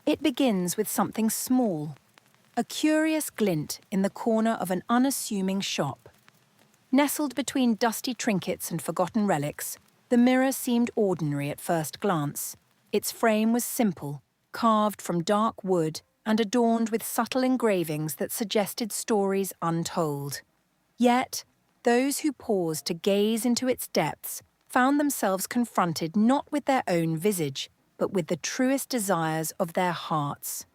It begins with something small, a curious glint in the corner of an unassuming shop. Nestled between dusty trinkets and forgotten relics, the mirror seemed ordinary at first glance. Its frame was simple, carved from dark wood and adorned with subtle engravings that suggested stories untold. Yet, those who paused to gaze into its depths found themselves confronted not with their own visage, but with the truest desires of their hearts.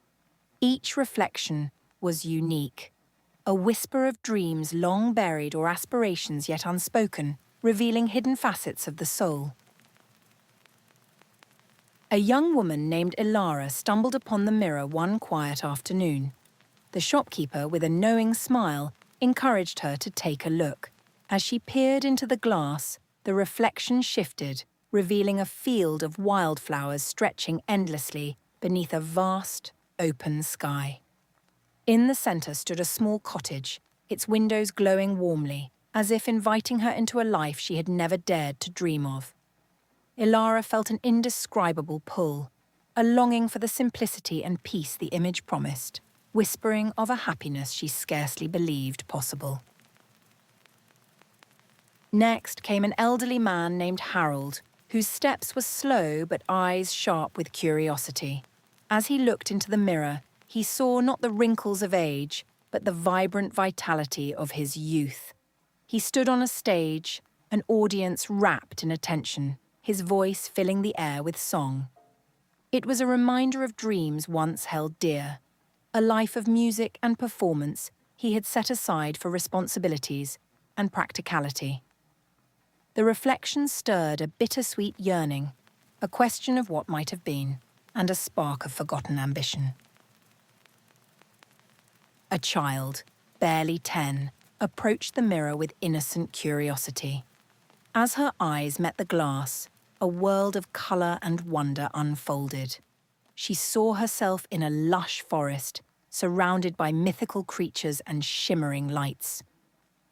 Each reflection was unique, a whisper of dreams long buried or aspirations yet unspoken, revealing hidden facets of the soul. A young woman named Ilara stumbled upon the mirror one quiet afternoon. The shopkeeper, with a knowing smile, encouraged her to take a look. As she peered into the glass, the reflection shifted, revealing a field of wildflowers stretching endlessly beneath a vast, open sky. In the centre stood a small cottage, its windows glowing warmly, as if inviting her into a life she had never dared to dream of. Ilara felt an indescribable pull, a longing for the simplicity and peace the image promised, whispering of a happiness she scarcely believed possible. Next came an elderly man named Harold, whose steps were slow but eyes sharp with curiosity. As he looked into the mirror, he saw not the wrinkles of age, but the vibrant vitality of his youth. He stood on a stage, an audience wrapped in attention, his voice filling the air with song. It was a reminder of dreams once held dear, a life of music and performance he had set aside for responsibilities and practicality. The reflection stirred a bittersweet yearning, a question of what might have been, and a spark of forgotten ambition. A child, barely 10, approached the mirror with innocent curiosity. As her eyes met the glass, a world of colour and wonder unfolded. She saw herself in a lush forest, surrounded by mythical creatures and shimmering lights.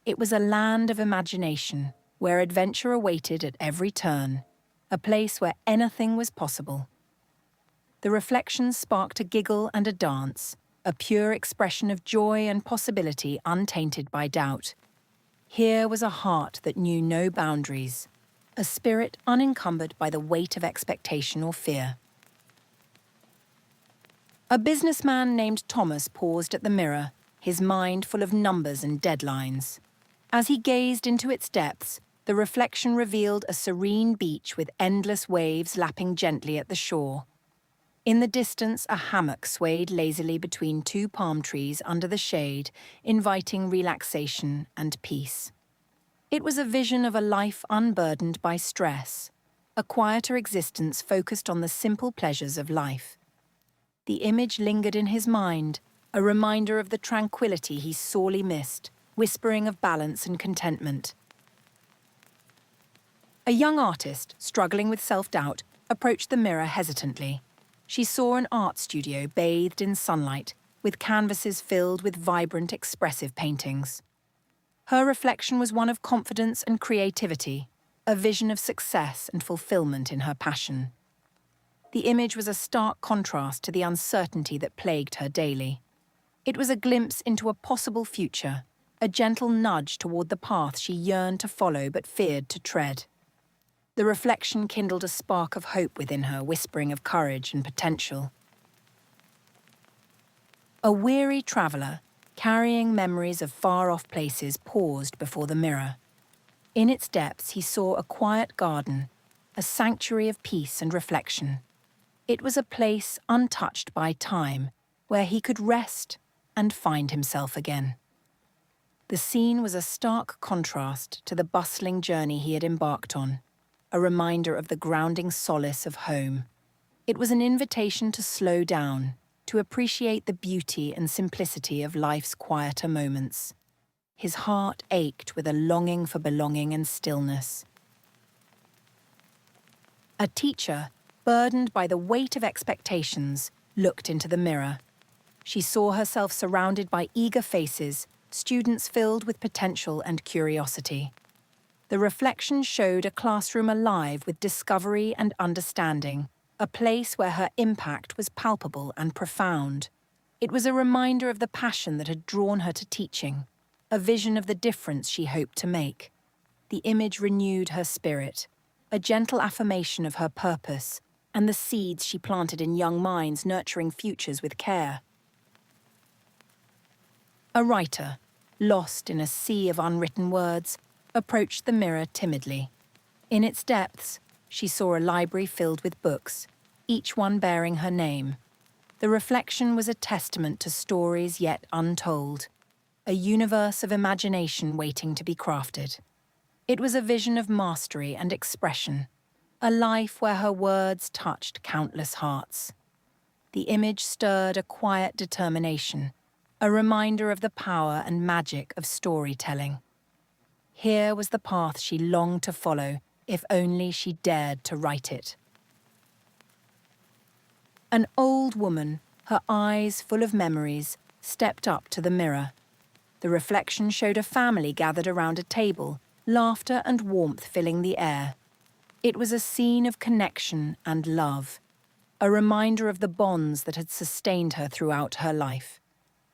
It was a land of imagination, where adventure awaited at every turn, a place where anything was possible. The reflection sparked a giggle and a dance, a pure expression of joy and possibility untainted by doubt. Here was a heart that knew no boundaries, a spirit unencumbered by the weight of expectation or fear. A businessman named Thomas paused at the mirror, his mind full of numbers and deadlines. As he gazed into its depths, the reflection revealed a serene beach with endless waves lapping gently at the shore. In the distance, a hammock swayed lazily between two palm trees under the shade, inviting relaxation and peace. It was a vision of a life unburdened by stress, a quieter existence focused on the simple pleasures of life. The image lingered in his mind, a reminder of the tranquility he sorely missed, whispering of balance and contentment. A young artist, struggling with self-doubt, approached the mirror hesitantly. She saw an art studio bathed in sunlight, with canvases filled with vibrant, expressive paintings. Her reflection was one of confidence and creativity, a vision of success and fulfillment in her passion. The image was a stark contrast to the uncertainty that plagued her daily. It was a glimpse into a possible future, a gentle nudge toward the path she yearned to follow but feared to tread. The reflection kindled a spark of hope within her, whispering of courage and potential. A weary traveller, carrying memories of far-off places, paused before the mirror. In its depths he saw a quiet garden, a sanctuary of peace and reflection. It was a place untouched by time, where he could rest and find himself again. The scene was a stark contrast to the bustling journey he had embarked on, a reminder of the grounding solace of home. It was an invitation to slow down, to appreciate the beauty and simplicity of life's quieter moments. His heart ached with a longing for belonging and stillness. A teacher, burdened by the weight of expectations, looked into the mirror. She saw herself surrounded by eager faces, students filled with potential and curiosity. The reflection showed a classroom alive with discovery and understanding, a place where her impact was palpable and profound. It was a reminder of the passion that had drawn her to teaching, a vision of the difference she hoped to make. The image renewed her spirit, a gentle affirmation of her purpose and the seeds she planted in young minds, nurturing futures with care. A writer, lost in a sea of unwritten words, approached the mirror timidly. In its depths, she saw a library filled with books, each one bearing her name. The reflection was a testament to stories yet untold, a universe of imagination waiting to be crafted. It was a vision of mastery and expression, a life where her words touched countless hearts. The image stirred a quiet determination, a reminder of the power and magic of storytelling. Here was the path she longed to follow, if only she dared to write it. An old woman, her eyes full of memories, stepped up to the mirror. The reflection showed a family gathered around a table, laughter and warmth filling the air. It was a scene of connection and love, a reminder of the bonds that had sustained her throughout her life.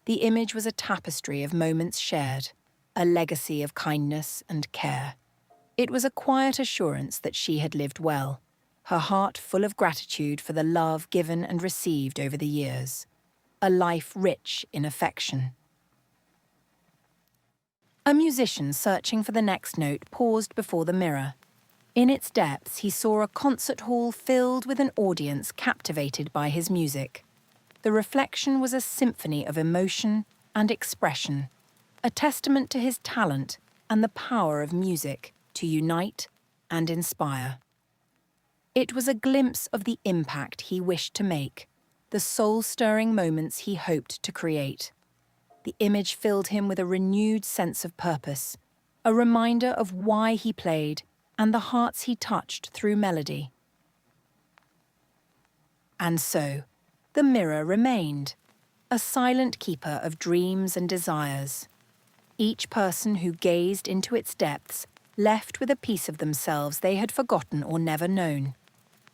The image was a tapestry of moments shared, a legacy of kindness and care. It was a quiet assurance that she had lived well, her heart full of gratitude for the love given and received over the years, a life rich in affection. A musician searching for the next note paused before the mirror. In its depths, he saw a concert hall filled with an audience captivated by his music. The reflection was a symphony of emotion and expression, a testament to his talent and the power of music to unite and inspire. It was a glimpse of the impact he wished to make, the soul-stirring moments he hoped to create. The image filled him with a renewed sense of purpose, a reminder of why he played and the hearts he touched through melody. And so, the mirror remained, a silent keeper of dreams and desires. Each person who gazed into its depths left with a piece of themselves they had forgotten or never known.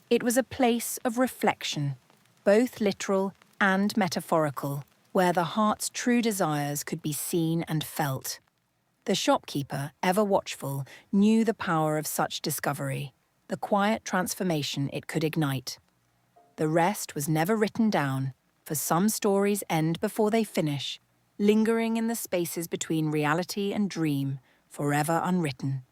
It was a place of reflection, both literal and metaphorical, where the heart's true desires could be seen and felt. The shopkeeper, ever watchful, knew the power of such discovery, the quiet transformation it could ignite. The rest was never written down, for some stories end before they finish, lingering in the spaces between reality and dream, forever unwritten.